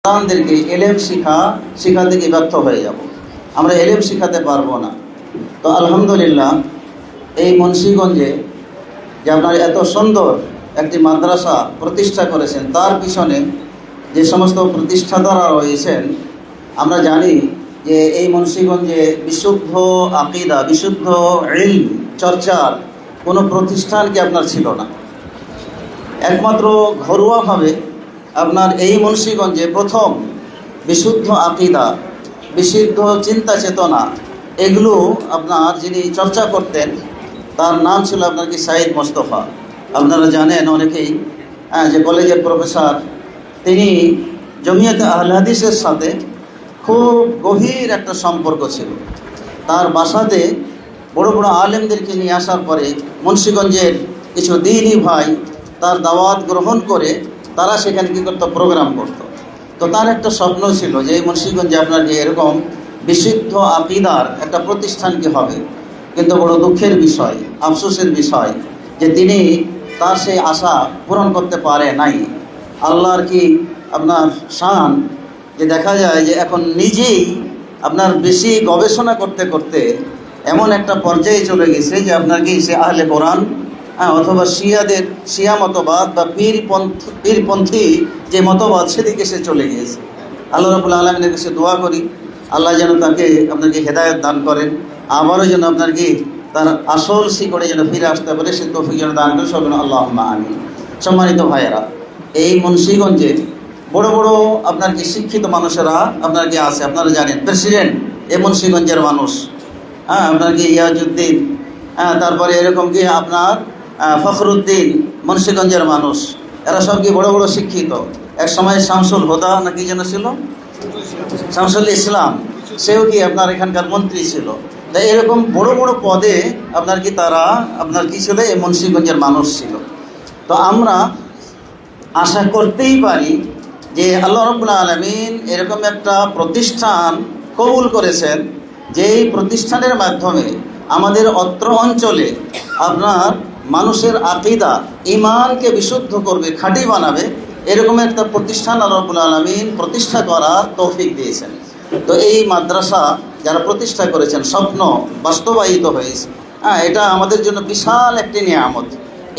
সন্তানদেরকে এলেম শিখাতে গিয়ে ব্যর্থ হয়ে যাব, আমরা এলেম শিখাতে পারবো না। তো আলহামদুলিল্লাহ এই মুন্সিগঞ্জে যে আপনার এত সুন্দর একটি মাদ্রাসা প্রতিষ্ঠা করেছেন, তার পিছনে যে সমস্ত প্রতিষ্ঠাতারা রয়েছেন, আমরা জানি যে এই মুন্সিগঞ্জে বিশুদ্ধ আকিদা, বিশুদ্ধ ইলম চর্চার কোনো প্রতিষ্ঠান কি আপনার ছিল না। একমাত্র ঘরোয়াভাবে আপনার এই মুন্সিগঞ্জে প্রথম বিশুদ্ধ আকিদা, বিশুদ্ধ চিন্তা চেতনা এগুলো আপনার যিনি চর্চা করতেন, তার নাম ছিল আপনার কি সাইদ মোস্তফা। আপনারা জানেন অনেকেই যে কলেজের প্রফেসর, তিনি জমিয়তে আহলে হাদিসের সাথে খুব গভীর একটা সম্পর্ক ছিল। তার বাসাতে বড় বড় আলেমদেরকে নিয়ে আসার পরে মুন্সিগঞ্জের কিছু দিনী ভাই তার দাওয়াত গ্রহণ করে তারা সেখানে কী করতো, প্রোগ্রাম করত। তো তার একটা স্বপ্ন ছিল যে এই মুন্সিগঞ্জে আপনার যে এরকম বিশুদ্ধ আকিদার একটা প্রতিষ্ঠান কি হবে। কিন্তু বড় দুঃখের বিষয়, আফসোসের বিষয় যে তিনি তার সেই আশা পূরণ করতে পারে নাই। আল্লাহর কি আপনার শান যে দেখা যায় যে এখন নিজেই আপনার বেশি গবেষণা করতে করতে এমন একটা পর্যায়ে চলে গেছে যে আপনার কি সে আহলে কোরআন অথবা শিয়া মতবাদ বা পীরপন্থী যে মতবাদ সেদিকে সে চলে গিয়েছে। আল্লাহ রাব্বুল আলামিনের কাছে দোয়া করি আল্লাহ যেন তাকে আপনাকে হেদায়েত দান করেন, আবারও যেন আপনার কি তার আসল শিকড়ে যেন ফিরে আসতে পারে, সে তৌফিক যেন দান করে সকলে আল্লাহুম্মা আমিন। সম্মানিত ভাইয়েরা, এই মুন্সিগঞ্জে বড় বড় আপনার কি শিক্ষিত মানুষেরা আপনার কি আছে, আপনারা জানেন প্রেসিডেন্ট এই মুন্সিগঞ্জের মানুষ, আপনার কি ইয়াজউদ্দিন, তারপরে এরকম কি আপনার ফখরুদ্দিন মুন্সিগঞ্জের মানুষ, এরা সব কি বড় বড় শিক্ষিত। এক সময় শামসুল হুদা নাকি যেন ছিল, শামসুল ইসলাম, সেও কি আপনার এখানকার মন্ত্রী ছিল। তাই এরকম বড় বড় পদে আপনার কি তারা আপনার কি ছিল, এই মুন্সিগঞ্জের মানুষ ছিল। তো আমরা আশা করতেই পারি যে আল্লাহ রাব্বুল আলামিন এরকম একটা প্রতিষ্ঠান কবুল করেছেন, যেই প্রতিষ্ঠানের মাধ্যমে আমাদের অত্র অঞ্চলে আপনার মানুষের আকিদা, ঈমানকে বিশুদ্ধ করবে, খাঁটি বানাবে, এরকম একটা প্রতিষ্ঠান আল্লাহ রাব্বুল আলামিন প্রতিষ্ঠা করার তৌফিক দিয়েছেন। তো এই মাদ্রাসা যারা প্রতিষ্ঠা করেছেন, স্বপ্ন বাস্তবায়িত হয়েছে। এটা আমাদের জন্য বিশাল একটি নিয়ামত।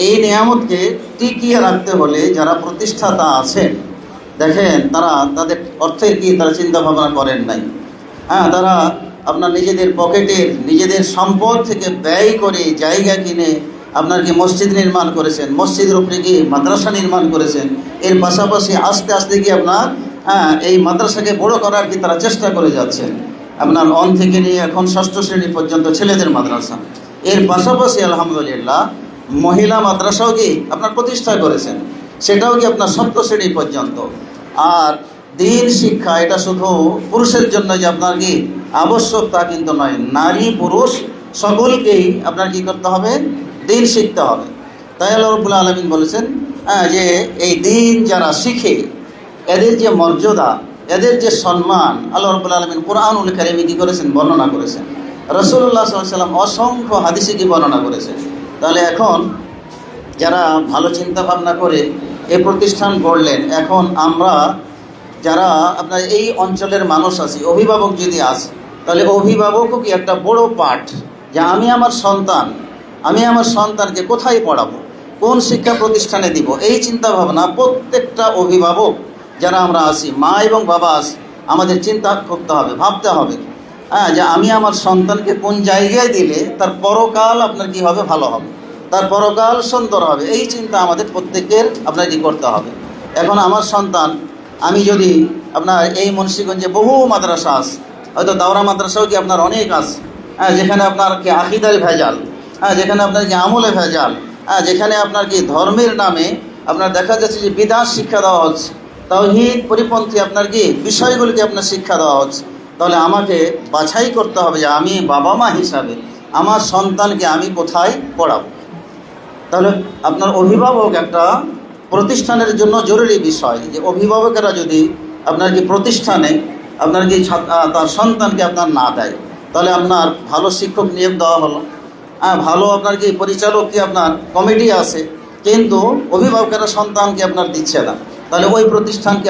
এই নিয়ামতকে টিকিয়ে রাখতে হলে যারা প্রতিষ্ঠাতা আছেন, দেখেন তারা তাদের অর্থের কি তারা চিন্তা ভাবনা করেন নাই। তারা আপনার নিজেদের পকেটের, নিজেদের সম্পদ থেকে ব্যয় করে জায়গা কিনে আপনার কি মসজিদ নির্মাণ করেছেন, মসজিদের উপরে কি মাদ্রাসা নির্মাণ করেছেন। এর পাশাপাশি আস্তে আস্তে কি আপনার এই মাদ্রাসাকে বড় করার কি তারা চেষ্টা করে যাচ্ছেন। আপনার 1 থেকে নিয়ে এখন 6ষ্ঠ শ্রেণী পর্যন্ত ছেলেদের মাদ্রাসা। এর পাশাপাশি আলহামদুলিল্লাহ মহিলা মাদ্রাসাও কি আপনার প্রতিষ্ঠা করেছেন, সেটাও কি আপনার 7ষ্ঠ শ্রেণী পর্যন্ত। আর দিন শিক্ষা এটা শুধু পুরুষের জন্য যে আপনার কি আবশ্যক তা কিন্তু নয়, নারী পুরুষ সকলকেই আপনার কি করতে হবে, দিন শিখতে হবে। তাই আল্লাহ রাব্বুল আলামিন বলেছেন যে এই দিন যারা শিখে এদের যে মর্যাদা, এদের যে সম্মান আল্লাহ রাব্বুল আলামিন কুরআনুল কারীমে কি করেছেন, বর্ণনা করেছেন। রাসূলুল্লাহ সাল্লাল্লাহু আলাইহি ওয়াসাল্লাম অসংখ্য হাদিসে কি বর্ণনা করেছেন। তাহলে এখন যারা ভালো চিন্তা ভাবনা করে এই প্রতিষ্ঠান গড়লেন, এখন আমরা যারা আপনার এই অঞ্চলের মানুষ আছি, অভিভাবক যদি আসে, তাহলে অভিভাবকও কি একটা বড় পাঠ যে আমি আমার সন্তানকে কোথায় পড়াবো, কোন শিক্ষা প্রতিষ্ঠানে দিব, এই চিন্তা ভাবনা প্রত্যেকটা অভিভাবক যারা আমরা আছি, মা এবং বাবা আছি, আমাদের চিন্তা করতে হবে, ভাবতে হবে যে আমি আমার সন্তানকে কোন জায়গায় দিলে তার পরকাল আপনার কি হবে, ভালো হবে, তার পরকাল সুন্দর হবে। এই চিন্তা আমাদের প্রত্যেকের আপনার কি করতে হবে। এখন আমার সন্তান, আমি যদি আপনার এই মুন্সিগঞ্জে বহু মাদ্রাসা আছে, হয়তো দাওরা মাদ্রাসাও কি আপনার অনেক আছে, যেখানে আপনার কি আকিদার ভেজাল, যেখানে আপনার কি আমলে ভেজাল, যেখানে আপনার কি ধর্মের নামে আপনার দেখা যাচ্ছে যে বিদআত শিক্ষা দেওয়া হচ্ছে, তাওহীদ পরিপন্থী আপনার কি বিষয়গুলিকে আপনার শিক্ষা দেওয়া হচ্ছে। তাহলে আমাকে বাছাই করতে হবে যে আমি বাবা মা হিসাবে আমার সন্তানকে আমি কোথায় পড়াবো। তাহলে আপনার অভিভাবক একটা প্রতিষ্ঠানের জন্য জরুরি বিষয় যে অভিভাবকেরা যদি আপনার কি প্রতিষ্ঠানে আপনার কি তার সন্তানকে আপনার না দেয়, তাহলে আপনার ভালো শিক্ষক নিয়োগ দেওয়া হলো, ভালো আপনার কি পরিচালক কি আপনার কমিটি আছে, কিন্তু অভিভাবকেরা সন্তানকে আপনার দিচ্ছে না, তাহলে ওই প্রতিষ্ঠানকে